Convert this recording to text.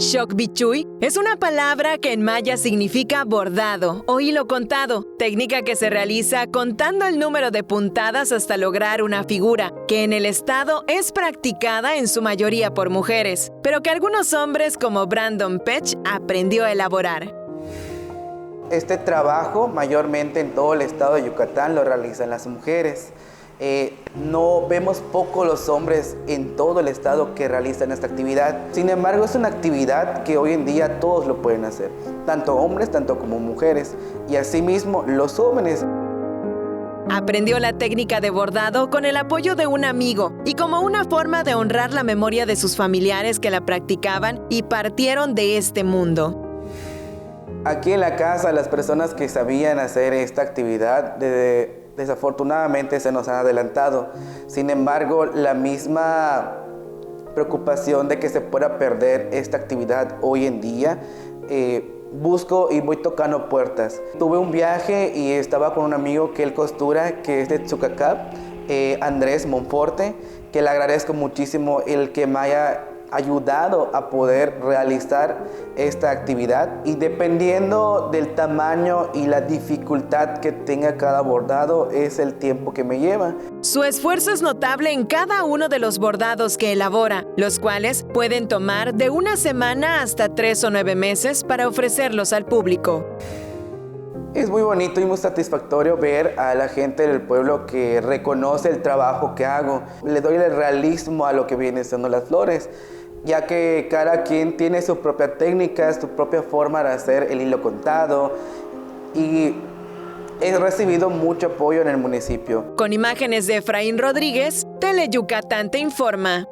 Xocbichuy es una palabra que en maya significa bordado o hilo contado, técnica que se realiza contando el número de puntadas hasta lograr una figura, que en el estado es practicada en su mayoría por mujeres, pero que algunos hombres como Brandon Pech aprendió a elaborar. Este trabajo mayormente en todo el estado de Yucatán lo realizan las mujeres. No vemos poco los hombres en todo el estado que realizan esta actividad. Sin embargo, es una actividad que hoy en día todos lo pueden hacer, tanto hombres, tanto como mujeres, y asimismo los jóvenes. Aprendió la técnica de bordado con el apoyo de un amigo y como una forma de honrar la memoria de sus familiares que la practicaban y partieron de este mundo. Aquí en la casa, las personas que sabían hacer esta actividad, desafortunadamente se nos han adelantado. Sin embargo, la misma preocupación de que se pueda perder esta actividad hoy en día, busco y voy tocando puertas. Tuve un viaje y estaba con un amigo que él costura, que es de Tzucacap, Andrés Monforte, que le agradezco muchísimo el que me haya ayudado a poder realizar esta actividad, y dependiendo del tamaño y la dificultad que tenga cada bordado es el tiempo que me lleva. Su esfuerzo es notable en cada uno de los bordados que elabora, los cuales pueden tomar de una semana hasta 3 o 9 meses para ofrecerlos al público. Es muy bonito y muy satisfactorio ver a la gente del pueblo que reconoce el trabajo que hago. Le doy el realismo a lo que vienen siendo las flores, ya que cada quien tiene su propia técnica, su propia forma de hacer el hilo contado, y he recibido mucho apoyo en el municipio. Con imágenes de Efraín Rodríguez, Teleyucatán te informa.